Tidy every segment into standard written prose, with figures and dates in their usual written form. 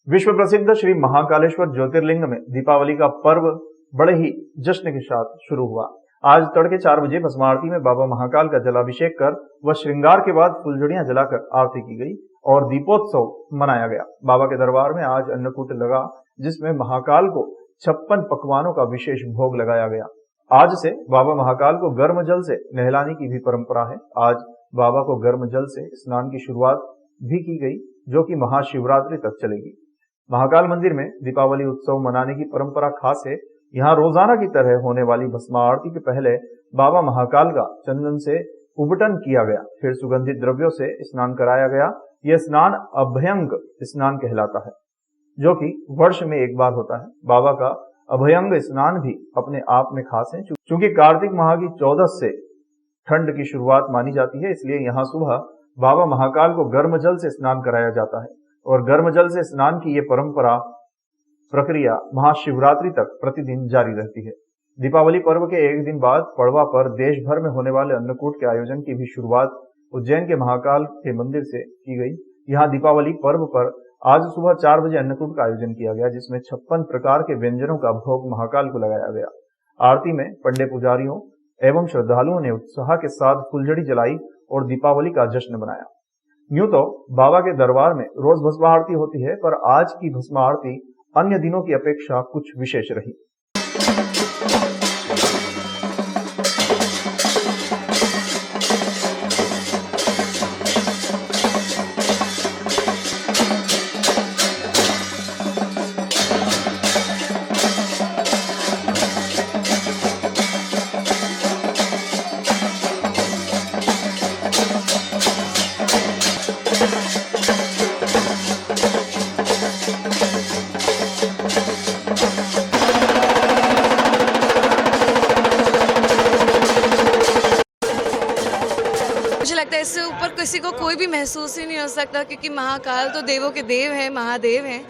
विश्व प्रसिद्ध श्री महाकालेश्वर ज्योतिर्लिंग में दीपावली का पर्व बड़े ही जश्न के साथ शुरू हुआ। आज तड़के 4 बजे भस्म आरती में बाबा महाकाल का जलाभिषेक कर व श्रृंगार के बाद फुलझड़ियां जलाकर आरती की गई और दीपोत्सव मनाया गया। बाबा के दरबार में आज अन्नकूट लगा, जिसमें महाकाल को 56 पकवानों का विशेष भोग लगाया गया। आज से बाबा महाकाल को गर्म जल से नहलाने की भी परंपरा है। आज बाबा को गर्म जल से स्नान की शुरुआत भी की गई, जो कि महाशिवरात्रि तक चलेगी। महाकाल मंदिर में दीपावली उत्सव मनाने की परंपरा खास है। यहाँ रोजाना की तरह होने वाली भस्म आरती के पहले बाबा महाकाल का चंदन से उबटन किया गया, फिर सुगंधित द्रव्यों से स्नान कराया गया। यह स्नान अभ्यंग स्नान कहलाता है, जो कि वर्ष में एक बार होता है। बाबा का अभ्यंग स्नान भी अपने आप में खास है। चूंकि कार्तिक माह की 14 से ठंड की शुरुआत मानी जाती है, इसलिए यहाँ सुबह बाबा महाकाल को गर्म जल से स्नान कराया जाता है और गर्म जल से स्नान की ये परंपरा प्रक्रिया महाशिवरात्रि तक प्रतिदिन जारी रहती है। दीपावली पर्व के एक दिन बाद पड़वा पर देश भर में होने वाले अन्नकूट के आयोजन की भी शुरुआत उज्जैन के महाकाल के मंदिर से की गई। यहाँ दीपावली पर्व पर आज सुबह 4 बजे अन्नकूट का आयोजन किया गया, जिसमें 56 प्रकार के व्यंजनों का भोग महाकाल को लगाया गया। आरती में पंडे पुजारियों एवं श्रद्धालुओं ने उत्साह के साथ फुलझड़ी जलाई और दीपावली का जश्न मनाया। यूं तो बाबा के दरबार में रोज भस्म आरती होती है, पर आज की भस्म आरती अन्य दिनों की अपेक्षा कुछ विशेष रही। मुझे लगता है इससे ऊपर किसी को कोई भी महसूस ही नहीं हो सकता, क्योंकि महाकाल तो देवों के देव हैं, महादेव हैं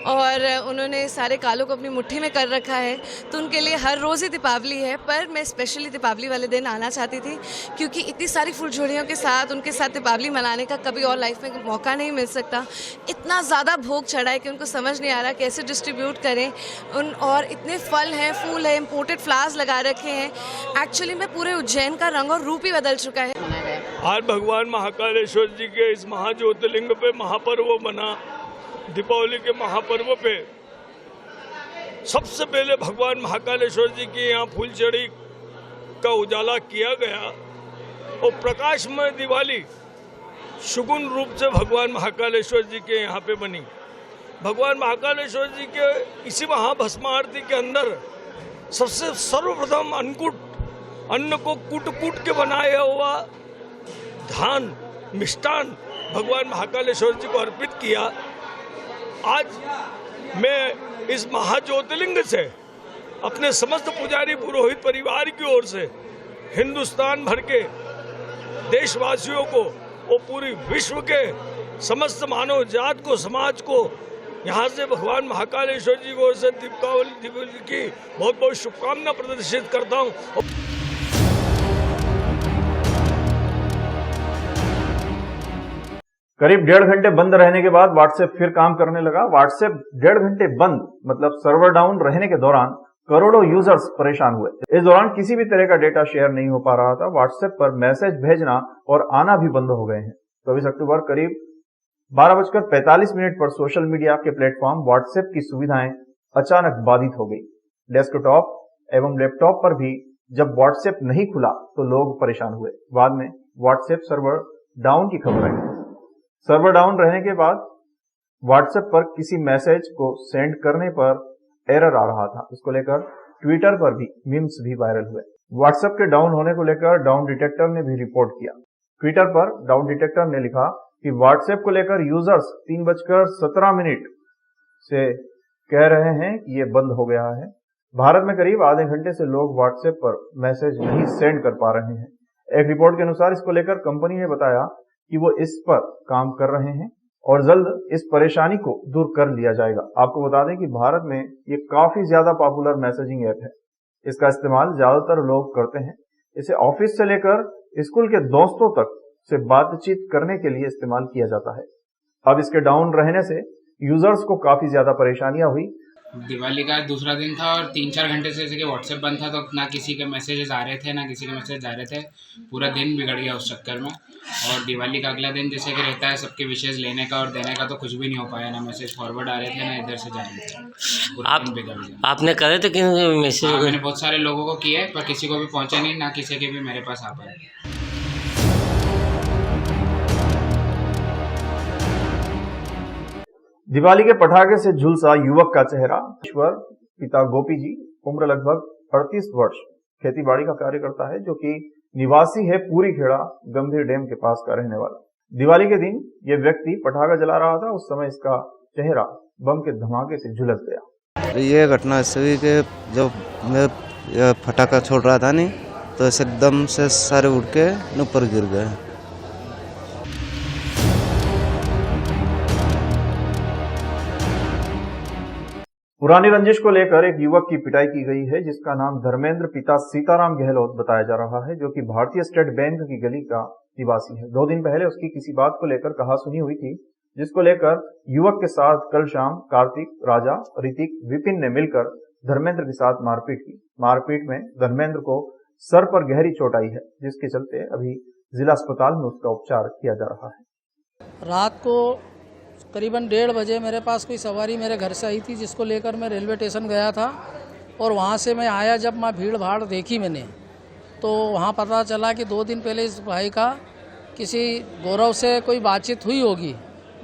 और उन्होंने सारे कालों को अपनी मुट्ठी में कर रखा है। तो उनके लिए हर रोज़ ही दीपावली है, पर मैं स्पेशली दीपावली वाले दिन आना चाहती थी, क्योंकि इतनी सारी फुलझड़ियों के साथ उनके साथ दीपावली मनाने का कभी और लाइफ में मौका नहीं मिल सकता। इतना ज़्यादा भोग चढ़ा है कि उनको समझ नहीं आ रहा कैसे डिस्ट्रीब्यूट करें। और इतने फल हैं, फूल है, इम्पोर्टेड फ्लावर्स लगा रखे हैं। एक्चुअली में पूरे उज्जैन का रंग और रूप ही बदल चुका है। आज भगवान महाकालेश्वर जी के इस महाज्योतिर्लिंग पे महापर्व बना। दीपावली के महापर्व पे सबसे पहले भगवान महाकालेश्वर जी की यहाँ फूलझड़ी का उजाला किया गया और प्रकाशमय दिवाली सुगुण रूप से भगवान महाकालेश्वर जी के यहाँ पे बनी। भगवान महाकालेश्वर जी के इसी महाभस्म आरती के अंदर सबसे सर्वप्रथम अन्न को कूट के बनाया हुआ धान मिष्टान भगवान महाकालेश्वर जी को अर्पित किया। आज मैं इस महाज्योतिर्लिंग से अपने समस्त पुजारी पुरोहित परिवार की ओर से हिंदुस्तान भर के देशवासियों को और पूरी विश्व के समस्त मानव जात को, समाज को यहाँ से भगवान महाकालेश्वर जी की ओर से दीपावली की बहुत बहुत शुभकामना प्रदर्शित करता हूँ। करीब 1.5 घंटे बंद रहने के बाद व्हाट्सएप फिर काम करने लगा। व्हाट्सएप 1.5 घंटे बंद मतलब सर्वर डाउन रहने के दौरान करोड़ों यूजर्स परेशान हुए। इस दौरान किसी भी तरह का डेटा शेयर नहीं हो पा रहा था। व्हाट्सएप पर मैसेज भेजना और आना भी बंद हो गए हैं। 24 अक्टूबर करीब 12:45 पर सोशल मीडिया के प्लेटफॉर्म व्हाट्सएप की सुविधाएं अचानक बाधित हो गई। डेस्कटॉप एवं लैपटॉप पर भी जब व्हाट्सएप नहीं खुला तो लोग परेशान हुए। बाद में व्हाट्सएप सर्वर डाउन की खबर आई। सर्वर डाउन रहने के बाद व्हाट्सएप पर किसी मैसेज को सेंड करने पर एरर आ रहा था। इसको लेकर ट्विटर पर भी मीम्स भी वायरल हुए। व्हाट्सएप के डाउन होने को लेकर डाउन डिटेक्टर ने भी रिपोर्ट किया। ट्विटर पर डाउन डिटेक्टर ने लिखा कि व्हाट्सएप को लेकर यूजर्स 3:17 से कह रहे हैं कि ये बंद हो गया है। भारत में करीब आधे घंटे से लोग व्हाट्सएप पर मैसेज नहीं सेंड कर पा रहे हैं। एक रिपोर्ट के अनुसार इसको लेकर कंपनी ने बताया कि वो इस पर काम कर रहे हैं और जल्द इस परेशानी को दूर कर लिया जाएगा। आपको बता दें कि भारत में ये काफी ज्यादा पॉपुलर मैसेजिंग ऐप है। इसका इस्तेमाल ज्यादातर लोग करते हैं। इसे ऑफिस से लेकर स्कूल के दोस्तों तक से बातचीत करने के लिए इस्तेमाल किया जाता है। अब इसके डाउन रहने से यूजर्स को काफी ज्यादा परेशानियां हुई। दिवाली का दूसरा दिन था और 3-4 घंटे से जैसे कि व्हाट्सएप बंद था, तो ना किसी के मैसेजेस आ रहे थे ना किसी के मैसेज आ रहे थे। पूरा दिन बिगड़ गया उस चक्कर में। और दिवाली का अगला दिन जैसे कि रहता है सबके विशेष लेने का और देने का, तो कुछ भी नहीं हो पाया। ना मैसेज फॉरवर्ड आ रहे थे ना इधर से जा रहे थे। पूरा दिन बिगड़ गया। आपने करे थे कि मैसेज? हाँ, मैंने बहुत सारे लोगों को किए पर किसी को भी पहुँचे नहीं, ना किसी के भी मेरे पास आ पाए। दिवाली के पटाखे से झुलसा युवक का चेहरा। ईश्वर पिता गोपी जी, उम्र लगभग 38 वर्ष, खेतीबाड़ी का कार्य करता है, जो कि निवासी है पूरी खेड़ा गंभीर डैम के पास का रहने वाला। दिवाली के दिन ये व्यक्ति पटाखा जला रहा था, उस समय इसका चेहरा बम के धमाके से झुलस गया। ये घटना ऐसी हुई कि जब मैं पटाखा छोड़ रहा था नहीं, तो ऐसे एकदम से सारे उड़ के ऊपर गिर गए। पुरानी रंजिश को लेकर एक युवक की पिटाई की गई है, जिसका नाम धर्मेंद्र पिता सीताराम गहलोत बताया जा रहा है, जो कि भारतीय स्टेट बैंक की गली का निवासी है। 2 दिन पहले उसकी किसी बात को लेकर कहासुनी हुई थी, जिसको लेकर युवक के साथ कल शाम कार्तिक, राजा, ऋतिक, विपिन ने मिलकर धर्मेंद्र के साथ मारपीट की। मारपीट में धर्मेंद्र को सर पर गहरी चोट आई है, जिसके चलते अभी जिला अस्पताल में उसका उपचार किया जा रहा है। रात को करीबन 1:30 बजे मेरे पास कोई सवारी मेरे घर से आई थी, जिसको लेकर मैं रेलवे स्टेशन गया था। और वहाँ से मैं आया, जब मैं भीड़ भाड़ देखी मैंने, तो वहाँ पता चला कि 2 दिन पहले इस भाई का किसी गौरव से कोई बातचीत हुई होगी,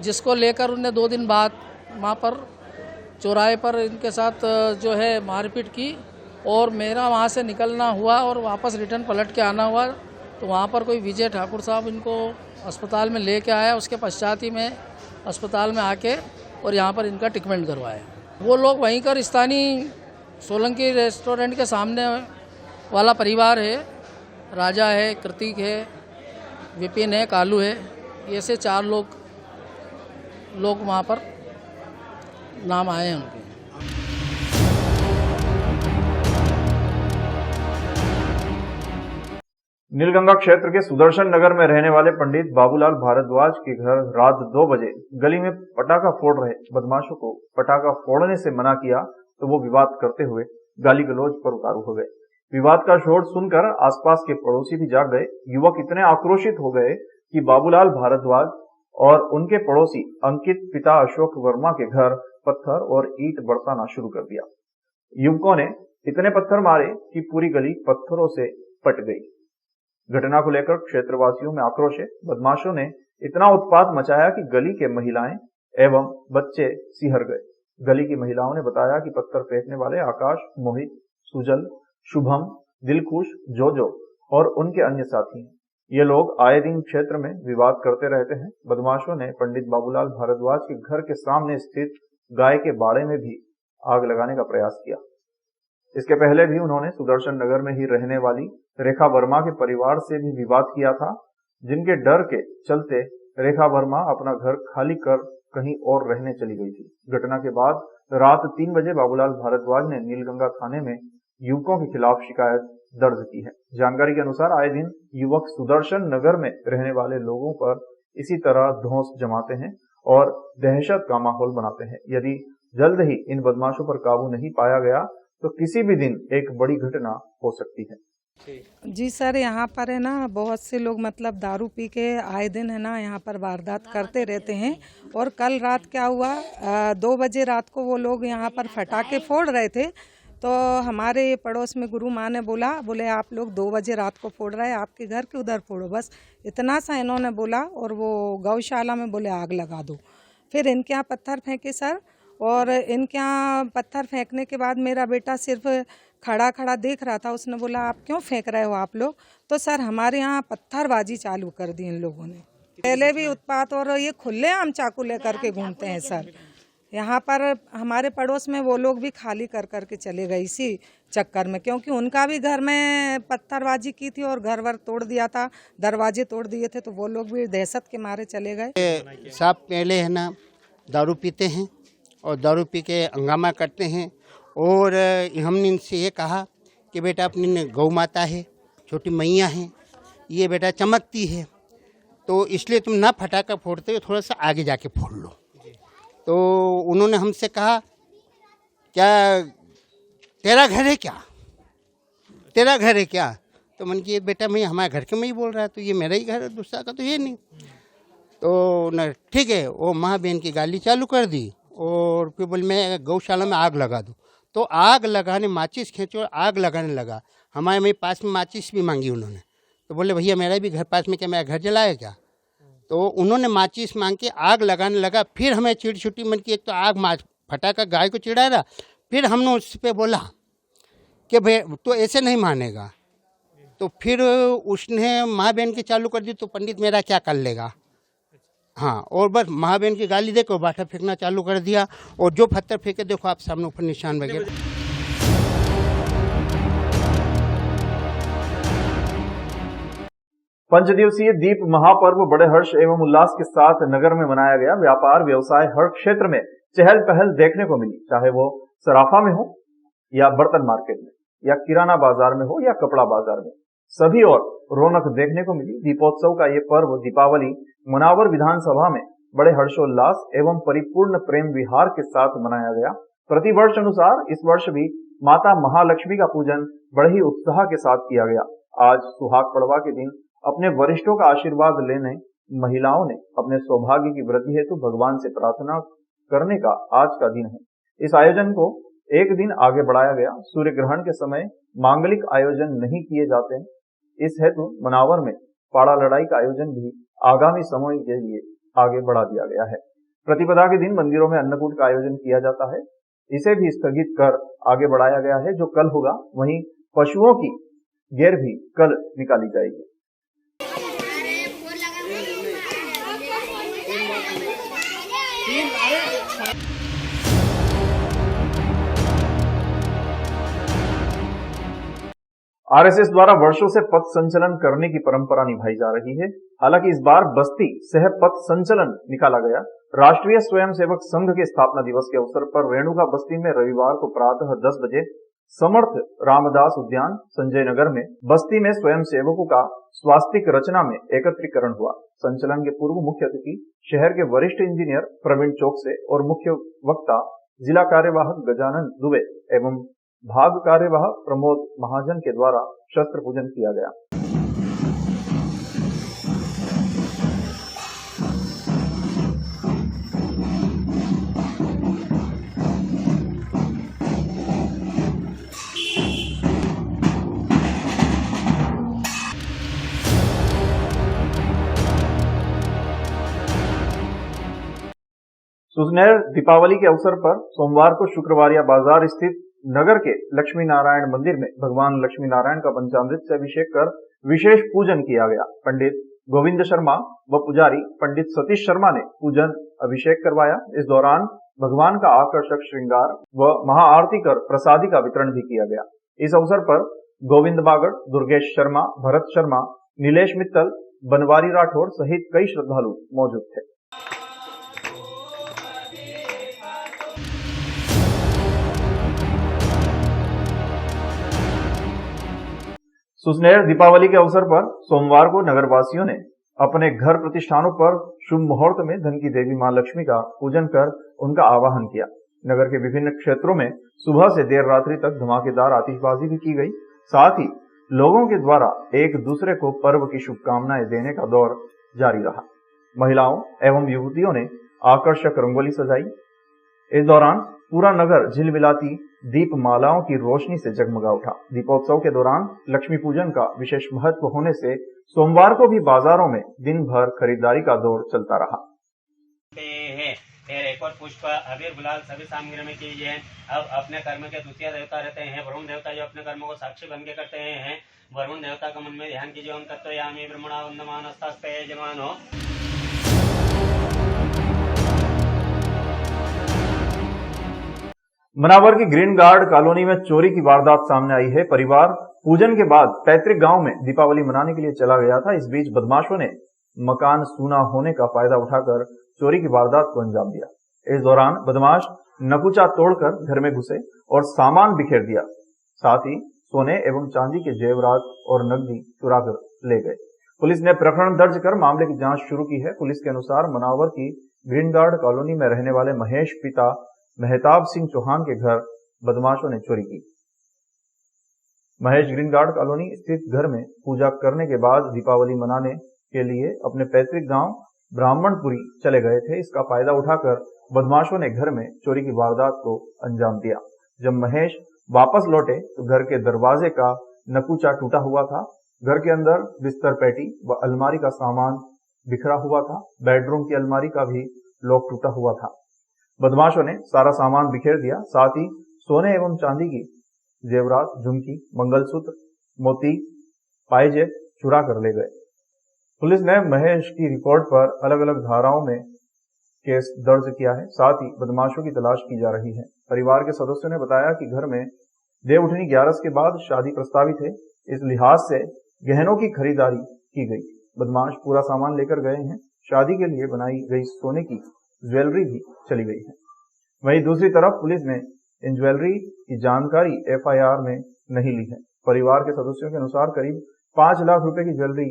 जिसको लेकर उन्हें 2 दिन बाद वहाँ पर चौराहे पर इनके साथ जो है मारपीट की। और मेरा वहाँ से निकलना हुआ और वापस रिटर्न पलट के आना हुआ, तो वहाँ पर कोई विजय ठाकुर साहब इनको अस्पताल में लेके आया। उसके पश्चात ही मैं अस्पताल में आके और यहाँ पर इनका ट्रीटमेंट करवाया। वो लोग वहीं कर स्थानीय सोलंकी रेस्टोरेंट के सामने वाला परिवार है, राजा है, कृतिक है, विपिन है, कालू है, ऐसे 4 लोग वहाँ पर नाम आए हैं उनके। नीलगंगा क्षेत्र के सुदर्शन नगर में रहने वाले पंडित बाबूलाल भारद्वाज के घर रात 2 बजे गली में पटाखा फोड़ रहे बदमाशों को पटाखा फोड़ने से मना किया, तो वो विवाद करते हुए गाली गलौज पर उतारू हो गए। विवाद का शोर सुनकर आसपास के पड़ोसी भी जाग गए। युवक इतने आक्रोशित हो गए कि बाबूलाल भारद्वाज और उनके पड़ोसी अंकित पिता अशोक वर्मा के घर पत्थर और ईंट बरसाना शुरू कर दिया। युवकों ने इतने पत्थर मारे कि पूरी गली पत्थरों से पट गई। घटना को लेकर क्षेत्रवासियों में आक्रोश है। बदमाशों ने इतना उत्पात मचाया कि गली के महिलाएं एवं बच्चे सिहर गए। गली की महिलाओं ने बताया कि पत्थर फेंकने वाले आकाश, मोहित, सुजल, शुभम, दिलखुश, जोजो और उनके अन्य साथी हैं। ये लोग आए दिन क्षेत्र में विवाद करते रहते हैं। बदमाशों ने पंडित बाबूलाल भारद्वाज के घर के सामने स्थित गाय के बाड़े में भी आग लगाने का प्रयास किया। इसके पहले भी उन्होंने सुदर्शन नगर में ही रहने वाली रेखा वर्मा के परिवार से भी विवाद किया था, जिनके डर के चलते रेखा वर्मा अपना घर खाली कर कहीं और रहने चली गई थी। घटना के बाद रात 3 बजे बाबूलाल भारद्वाज ने नीलगंगा थाने में युवकों के खिलाफ शिकायत दर्ज की है। जानकारी के अनुसार आए दिन युवक सुदर्शन नगर में रहने वाले लोगों पर इसी तरह धौंस जमाते हैं और दहशत का माहौल बनाते हैं। यदि जल्द ही इन बदमाशों पर काबू नहीं पाया गया तो किसी भी दिन एक बड़ी घटना हो सकती है। जी सर, यहाँ पर है ना बहुत से लोग मतलब दारू पी के आए दिन है ना यहाँ पर वारदात करते रहते हैं। और कल रात क्या हुआ, 2 बजे रात को वो लोग यहाँ पर पटाखे फोड़ रहे थे, तो हमारे पड़ोस में गुरु माँ ने बोले आप लोग 2 बजे रात को फोड़ रहे हैं, आपके घर के उधर फोड़ो, बस इतना सा इन्होंने बोला। और वो गौशाला में बोले आग लगा दो। फिर इनके यहाँ पत्थर फेंके सर, और इनके यहाँ पत्थर फेंकने के बाद मेरा बेटा सिर्फ खड़ा देख रहा था। उसने बोला आप क्यों फेंक रहे हो आप लोग, तो सर हमारे यहाँ पत्थरबाजी चालू कर दी इन लोगों ने। पहले भी उत्पात और ये खुले आम चाकू लेकर के घूमते हैं सर। यहाँ पर हमारे पड़ोस में वो लोग भी खाली कर के चले गए इसी चक्कर में, क्योंकि उनका भी घर में पत्थरबाजी की थी और घर वर तोड़ दिया था, दरवाजे तोड़ दिए थे, तो वो लोग भी दहशत के मारे चले गए। सब पहले है ना दारू पीते हैं और दारू पी के हंगामा करते हैं। और हमने इनसे ये कहा कि बेटा अपनी गौ माता है, छोटी मैया है, ये बेटा चमकती है, तो इसलिए तुम ना फटाका फोड़ते हो, थोड़ा सा आगे जाके फोड़ लो। तो उन्होंने हमसे कहा क्या तेरा घर है क्या, तेरा घर है क्या? तो मैंने कहा बेटा मैं हमारे घर के में ही बोल रहा है, तो ये मेरा ही घर है, दूसरा का तो ये नहीं। तो न ठीक है, वो माँ बहन की गाली चालू कर दी और फिर बोले मैं गौशाला में आग लगा दूँ। तो आग लगाने, माचिस खींचो और आग लगाने लगा। हमारे मेरे पास में माचिस भी मांगी उन्होंने, तो बोले भैया मेरा भी घर पास में, क्या मेरा घर जलाया क्या? तो उन्होंने माचिस मांग के आग लगाने लगा। फिर हमें चिड़ छुट्टी मन की, एक तो आग फटाका गाय को चिढ़ा रहा, फिर हमने उस पर बोला कि भाई तो ऐसे नहीं मानेगा। तो फिर उसने माँ बहन की चालू कर दी, तो पंडित मेरा क्या कर लेगा। हाँ, और बस माँ बहन की गाली देखो, बाठा फेंकना चालू कर दिया, और जो पत्थर फेंके देखो आप सामने ऊपर निशान वगैरह। पंचदिवसीय दीप महापर्व बड़े हर्ष एवं उल्लास के साथ नगर में मनाया गया। व्यापार व्यवसाय हर क्षेत्र में चहल पहल देखने को मिली, चाहे वो सराफा में हो या बर्तन मार्केट में या किराना बाजार में हो या कपड़ा बाजार में, सभी और रौनक देखने को मिली। दीपोत्सव का ये पर्व दीपावली मुनावर विधानसभा में बड़े हर्षोल्लास एवं परिपूर्ण प्रेम विहार के साथ मनाया गया। प्रतिवर्ष अनुसार इस वर्ष भी माता महालक्ष्मी का पूजन बड़े ही उत्साह के साथ किया गया। आज सुहाग पड़वा के दिन अपने वरिष्ठों का आशीर्वाद लेने महिलाओं ने अपने सौभाग्य की वृद्धि हेतु भगवान से प्रार्थना करने का आज का दिन है। इस आयोजन को एक दिन आगे बढ़ाया गया। सूर्य ग्रहण के समय मांगलिक आयोजन नहीं किए जाते हैं, इस हेतु मनावर में पाड़ा लड़ाई का आयोजन भी आगामी समय के लिए आगे बढ़ा दिया गया है। प्रतिपदा के दिन मंदिरों में अन्नकूट का आयोजन किया जाता है, इसे भी स्थगित कर आगे बढ़ाया गया है, जो कल होगा। वहीं पशुओं की गेर भी कल निकाली जाएगी। आरएसएस द्वारा वर्षों से पथ संचलन करने की परंपरा निभाई जा रही है। हालांकि इस बार बस्ती सह पथ संचलन निकाला गया। राष्ट्रीय स्वयंसेवक संघ के स्थापना दिवस के अवसर पर रेणुका बस्ती में रविवार को प्रातः 10 बजे समर्थ रामदास उद्यान संजय नगर में बस्ती में स्वयंसेवकों का स्वास्तिक रचना में एकत्रीकरण हुआ। संचलन के पूर्व मुख्य अतिथि शहर के वरिष्ठ इंजीनियर प्रवीण चौकसे और मुख्य वक्ता जिला कार्यवाहक गजानन दुबे एवं भाग कार्यवाहक प्रमोद महाजन के द्वारा शस्त्र पूजन किया गया। सुसनेर दीपावली के अवसर पर सोमवार को शुक्रवारिया बाजार स्थित नगर के लक्ष्मी नारायण मंदिर में भगवान लक्ष्मी नारायण का पंचामृत से अभिषेक कर विशेष पूजन किया गया। पंडित गोविंद शर्मा व पुजारी पंडित सतीश शर्मा ने पूजन अभिषेक करवाया। इस दौरान भगवान का आकर्षक श्रृंगार व महाआरती कर प्रसादी का वितरण भी किया गया। इस अवसर पर गोविंद बागड़, दुर्गेश शर्मा, भरत शर्मा, नीलेश मित्तल, बनवारी राठौर सहित कई श्रद्धालु मौजूद थे। सुसनेर दीपावली के अवसर पर सोमवार को नगरवासियों ने अपने घर प्रतिष्ठानों पर शुभ मुहूर्त में धन की देवी मां लक्ष्मी का पूजन कर उनका आवाहन किया। नगर के विभिन्न क्षेत्रों में सुबह से देर रात्रि तक धमाकेदार आतिशबाजी भी की गई। साथ ही लोगों के द्वारा एक दूसरे को पर्व की शुभकामनाएं देने का दौर जारी रहा। महिलाओं एवं युवतियों ने आकर्षक रंगोली सजाई। इस दौरान पूरा नगर झिलमिलाती दीप मालाओं की रोशनी से जगमगा उठा। दीपोत्सव के दौरान लक्ष्मी पूजन का विशेष महत्व होने से सोमवार को भी बाजारों में दिन भर खरीदारी का दौर चलता रहा। एक और पुष्प अबीर गुलाल सभी सामग्री में कीजिए। अब अपने कर्म के द्वितीय देवता रहते हैं वरुण देवता, जो अपने कर्मों को साक्षी बन के करते हैं। वरुण देवता का मन में ध्यान कीजिए। ओम तत्वयामि ब्रह्मणा वंदमानस्ते जमानो। मनावर की ग्रीन गार्ड कॉलोनी में चोरी की वारदात सामने आई है। परिवार पूजन के बाद पैतृक गांव में दीपावली मनाने के लिए चला गया था। इस बीच बदमाशों ने मकान सूना होने का फायदा उठाकर चोरी की वारदात को अंजाम दिया। इस दौरान बदमाश नकुचा तोड़कर घर में घुसे और सामान बिखेर दिया। साथ ही सोने एवं चांदी के जेवरात और नकदी चुरा कर ले गए। पुलिस ने प्रकरण दर्ज कर मामले की जांच शुरू की है। पुलिस के अनुसार मनावर की ग्रीन गार्ड कॉलोनी में रहने वाले महेश पिता मेहताब सिंह चौहान के घर बदमाशों ने चोरी की। महेश ग्रीन गार्ड कॉलोनी स्थित घर में पूजा करने के बाद दीपावली मनाने के लिए अपने पैतृक गांव ब्राह्मणपुरी चले गए थे। इसका फायदा उठाकर बदमाशों ने घर में चोरी की वारदात को अंजाम दिया। जब महेश वापस लौटे तो घर के दरवाजे का नकुचा टूटा हुआ था। घर के अंदर बिस्तर पेटी व अलमारी का सामान बिखरा हुआ था। बेडरूम की अलमारी का भी लॉक टूटा हुआ था। बदमाशों ने सारा सामान बिखेर दिया। साथ ही सोने एवं चांदी की जेवरात, झुमकी, मंगलसूत्र, मोती, पायजेब चुरा कर ले गए। पुलिस ने महेश की रिपोर्ट पर अलग अलग धाराओं में केस दर्ज किया है। साथ ही बदमाशों की तलाश की जा रही है। परिवार के सदस्यों ने बताया कि घर में देवउठनी 11 के बाद शादी प्रस्तावित है। इस लिहाज से गहनों की खरीदारी की गई। बदमाश पूरा सामान लेकर गए हैं। शादी के लिए बनाई गई सोने की ज्वेलरी भी चली गई है। वहीं दूसरी तरफ पुलिस ने इन ज्वेलरी की जानकारी एफआईआर में नहीं ली है। परिवार के सदस्यों के अनुसार करीब 5 लाख रुपए की ज्वेलरी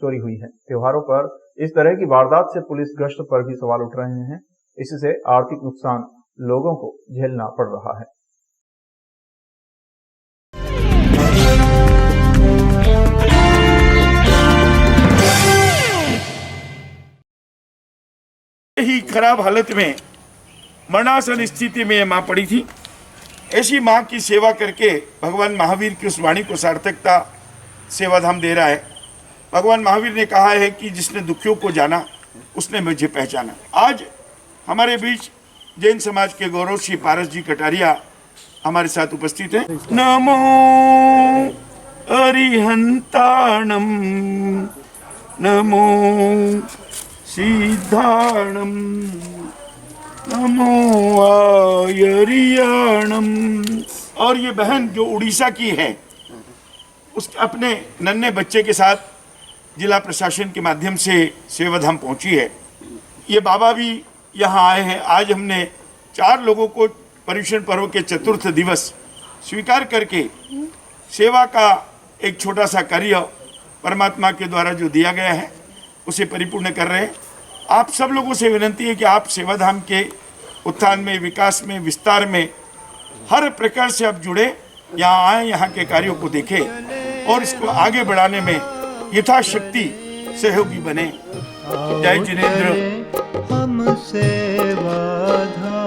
चोरी हुई है। त्योहारों पर इस तरह की वारदात से पुलिस गश्त पर भी सवाल उठ रहे हैं। इससे आर्थिक नुकसान लोगों को झेलना पड़ रहा है। ही खराब हालत में मरणासन स्थिति में माँ पड़ी थी। ऐसी माँ की सेवा करके भगवान महावीर की उस वाणी को सार्थकता सेवाधाम दे रहा है। भगवान महावीर ने कहा है कि जिसने दुखियों को जाना उसने मुझे पहचाना। आज हमारे बीच जैन समाज के गौरव श्री पारस जी कटारिया हमारे साथ उपस्थित हैं। नमो अरिहंताणम नमो सिद्धाणम नमो आयरियाणम। और ये बहन जो उड़ीसा की है उस अपने नन्हे बच्चे के साथ जिला प्रशासन के माध्यम से सेवाधाम पहुंची है। ये बाबा भी यहाँ आए हैं। आज हमने 4 लोगों को पर्युषण पर्व के चतुर्थ दिवस स्वीकार करके सेवा का एक छोटा सा कार्य परमात्मा के द्वारा जो दिया गया है उसे परिपूर्ण कर रहे हैं। आप सब लोगों से विनती है कि आप सेवाधाम के उत्थान में, विकास में, विस्तार में हर प्रकार से आप जुड़े, यहाँ आए, यहाँ के कार्यों को देखें और इसको आगे बढ़ाने में यथाशक्ति सहयोगी बने। जय जिनेंद्र। हम सेवाधाम।